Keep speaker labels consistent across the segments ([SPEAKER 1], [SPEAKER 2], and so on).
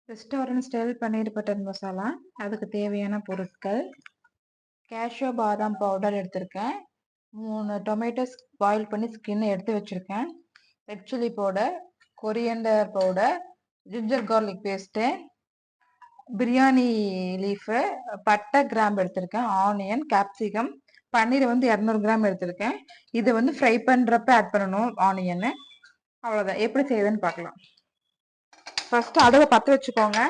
[SPEAKER 1] Restaurant style பன்னீர் butter masala. அதுக்கு தேவையான பொருட்கள்: கேஷ்யூ பாதாம் பவுடர் எடுத்திருக்கேன், 3 டொமேட்டோஸ் பாயில் பண்ணி ஸ்கின் எடுத்து வச்சிருக்கேன், red chilli powder, coriander powder, ginger garlic paste, biryani leaf, பட்டை கிராம்பு எடுத்திருக்கேன், ஆனியன், கேப்சிகம், பன்னீர் 200 கிராம் எடுத்திருக்கேன். இது ஃப்ரை பண்றப்ப ஆட் பண்ணணும் ஆனியன். அவ்வளவுதான். எப்படி செய்யுதுன்னு பார்க்கலாம். ஃபர்ஸ்ட் அடுப்பை பற்ற வச்சுக்கோங்க.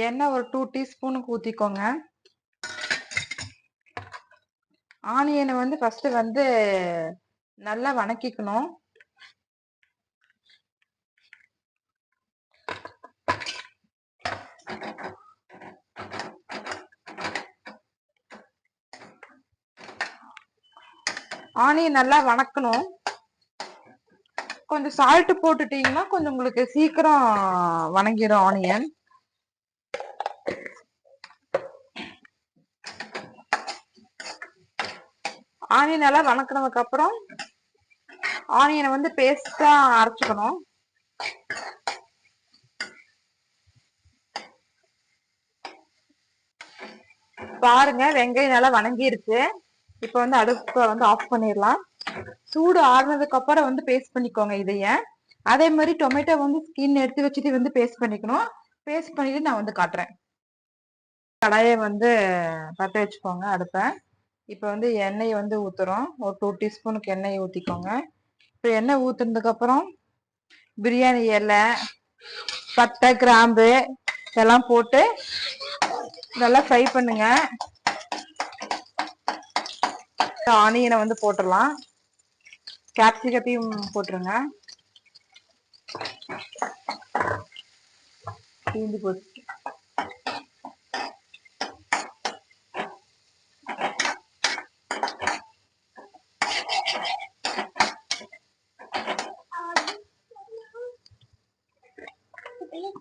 [SPEAKER 1] எண்ணெய் ஒரு 2 டீஸ்பூனுக்கு ஊற்றிக்கோங்க. ஆனியனை ஃபர்ஸ்ட் நல்லா வணக்கிக்கணும். ஆனியன் நல்லா வணக்கணும். கொஞ்சம் சால்ட் போட்டுட்டீங்கன்னா கொஞ்சம் உங்களுக்கு சீக்கிரம் வணங்கிடும் ஆனியன். ஆனியன் நல்லா வணக்கினதுக்கு அப்புறம் ஆனியனை பேஸ்டா அரைச்சுக்கணும். பாருங்க, வெங்காயம் நல்லா வணங்கிருச்சு. இப்ப அடுப்பை ஆஃப் பண்ணிடலாம். சூடு ஆறுனதுக்கு அப்புறம் பேஸ்ட் பண்ணிக்கோங்க. இதைய அதே மாதிரி டொமேட்டோ ஸ்கின் எடுத்து வச்சுட்டு பேஸ்ட் பண்ணிக்கணும். பேஸ்ட் பண்ணிட்டு நான் காட்டுறேன். கடாயை பற்ற வச்சுக்கோங்க அடுப்பை. இப்போ எண்ணெய் ஊத்துறோம். ஒரு 2 டீஸ்பூனுக்கு எண்ணெய் ஊத்திக்கோங்க. இப்போ எண்ணெய் ஊத்துனதுக்கு அப்புறம் பிரியாணி இலை, பட்டை, கிராம்பு இதெல்லாம் போட்டு நல்லா ஃப்ரை பண்ணுங்க. ஆனியனை போட்டுடலாம். கேப்சிகத்தையும் போட்டுருங்க. தீந்து போச்சு.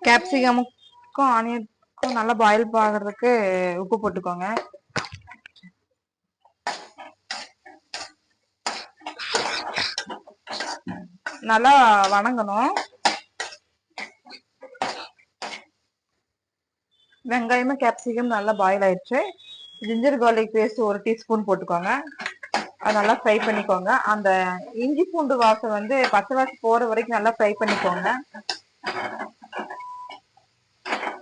[SPEAKER 1] கேப்சிகமுக்கும் ஆனியனுக்கும் நல்லா பாயில் ஆகிறதுக்கு உப்பு போட்டுக்கோங்க. நல்லா வணங்கணும். வெங்காயமும் கேப்சிகம் நல்லா பாயில் ஆயிடுச்சு. ஜிஞ்சர் கார்லிக் பேஸ்ட் 1 டீஸ்பூன் போட்டுக்கோங்க. அது நல்லா ஃப்ரை பண்ணிக்கோங்க. அந்த இஞ்சி பூண்டு வாசம் பச்சை வாசம் போற வரைக்கும் நல்லா ஃப்ரை பண்ணிக்கோங்க.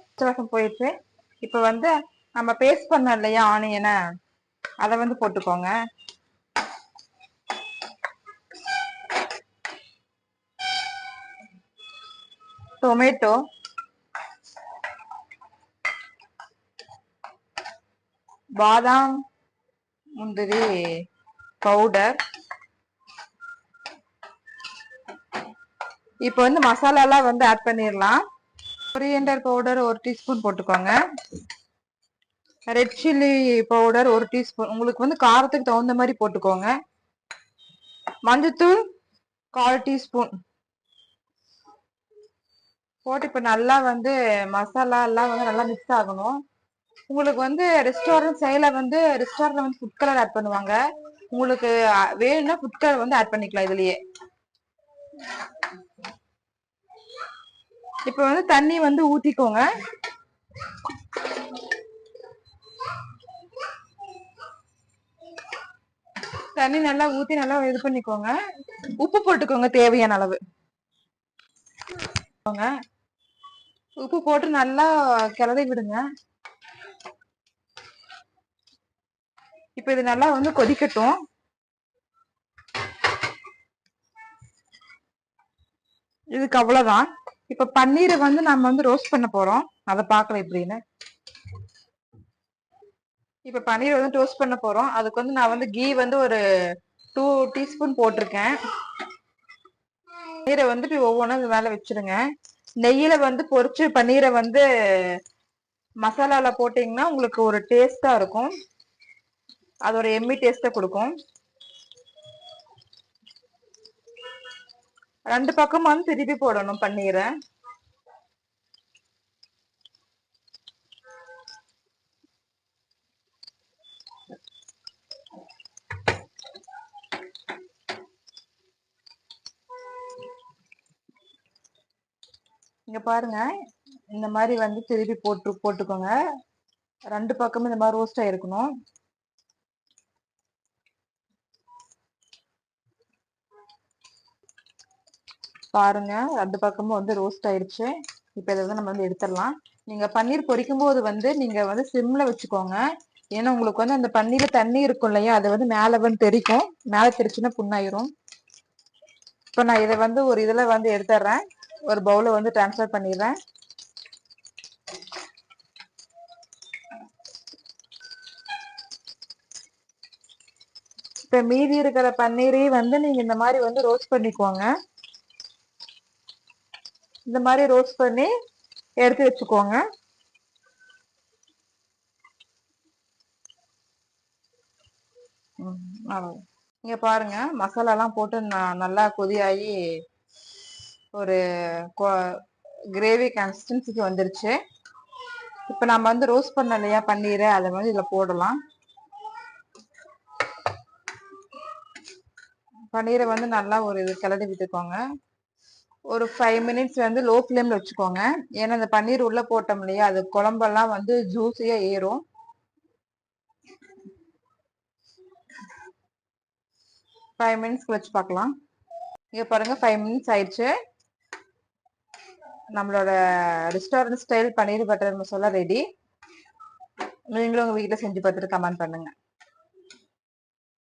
[SPEAKER 1] பச்சை வாசம் போயிடுச்சு. இப்போ நம்ம பேஸ்ட் பண்ணோம் இல்லையா ஆனியனை, அதை போட்டுக்கோங்க. டொமேட்டோ, பாதாம் முந்திரி பவுடர். இப்போ மசாலா எல்லாம் ஆட் பண்ணிடலாம். கொரியண்டர் பவுடர் 1 டீஸ்பூன் போட்டுக்கோங்க. Red chilli powder 1 teaspoon. உங்களுக்கு காரத்துக்கு தகுந்த மாதிரி போட்டுக்கோங்க. மஞ்சத்தூள் 1/4 டீஸ்பூன் போட்டு இப்ப நல்லா மசாலா எல்லாம் நல்லா மிக்ஸ் ஆகணும். உங்களுக்கு ரெஸ்டாரண்ட் சைடுல ரெஸ்டாரண்ட்ல ஃபுட் கலர் ஆட் பண்ணுவாங்க. உங்களுக்கு வேணும்னா ஃபுட் கலர் ஆட் பண்ணிக்கலாம் இதுலயே. இப்ப தண்ணி ஊத்திக்கோங்க. தண்ணி நல்லா ஊத்தி நல்லா இது பண்ணிக்கோங்க. உப்பு போட்டுக்கோங்க தேவையான அளவு. உப்பு போட்டு நல்லா கிளறி விடுங்க. இப்ப இது நல்லா கொதிக்கட்டும். இதுக்கு அவ்வளவுதான். இப்ப பன்னீரை நம்ம ரோஸ்ட் பண்ண போறோம். அதை பார்க்கலாம் எப்படின்னு. இப்ப பன்னீர் டோஸ்ட் பண்ண போறோம். அதுக்கு நான் கீ ஒரு 2 டீஸ்பூன் போட்டிருக்கேன். பன்னீரை இப்ப ஒவ்வொன்றும் மேல வச்சிருங்க. நெய்யில பொரிச்சு பன்னீரை மசாலால போட்டீங்கன்னா உங்களுக்கு ஒரு டேஸ்டா இருக்கும். அது ஒரு எம்மி டேஸ்ட கொடுக்கும். 2 பக்கமும் திருப்பி போடணும் பன்னீரை. இங்க பாருங்க, இந்த மாதிரி வந்து திருப்பி போட்டுக்கோங்க. 2 பக்கமும் இந்த மாதிரி ரோஸ்ட் ஆயிருக்கணும். பாருங்க, 2 பக்கமும் வந்து ரோஸ்ட் ஆயிருச்சு. இப்ப இதை வந்து நம்ம வந்து எடுத்துடலாம். நீங்க பன்னீர் பொரிக்கும் போது வந்து நீங்க வந்து சிம்ல வச்சுக்கோங்க. ஏன்னா உங்களுக்கு வந்து அந்த பன்னீர்ல தண்ணி இருக்கும் இல்லையா, அது வந்து மேல வந்து தெரிக்கும். மேல தெரிச்சுன்னா புண்ணாயிரும். இப்ப நான் இதை வந்து ஒரு இதுல வந்து எடுத்துடுறேன். ஒரு பவுல வந்து டிரான்ஸ்ஃபர் பண்ணிடுறேன். இப்ப மீதி இருக்கிற பன்னீரையும் வந்து நீங்க இந்த மாதிரி வந்து ரோஸ்ட் பண்ணிக்கோங்க. இந்த மாதிரி ரோஸ்ட் பண்ணி எடுத்து வச்சுக்கோங்க. இங்க பாருங்க, மசாலா எல்லாம் போட்டு நல்லா கொதியாகி ஒரு கிரேவி கன்சிஸ்டன்சிக்கு வந்துருச்சு. இப்ப நம்ம வந்து ரோஸ்ட் பண்ண இல்லையா பன்னீரை, அதை வந்து இதுல போடலாம். பன்னீரை வந்து நல்லா ஒரு கிளறி விட்டுக்கோங்க. ஒரு 5 மினிட்ஸ் வந்து லோ ஃப்ளேம்ல வச்சுக்கோங்க. ஏன்னா இந்த பன்னீர் உள்ள போட்டோம் இல்லையா, அது குழம்பெல்லாம் வந்து ஜூஸியா ஏறும். 5 மினிட்ஸ்க்கு வச்சு பார்க்கலாம். இங்க பாருங்க, 5 மினிட்ஸ் ஆயிடுச்சு. நம்மளோட ரெஸ்டாரண்ட் ஸ்டைல் பன்னீர் பட்டர் மசாலா ரெடி. நீங்களும் உங்க வீட்டுல செஞ்சு பார்த்துட்டு கமெண்ட் பண்ணுங்க.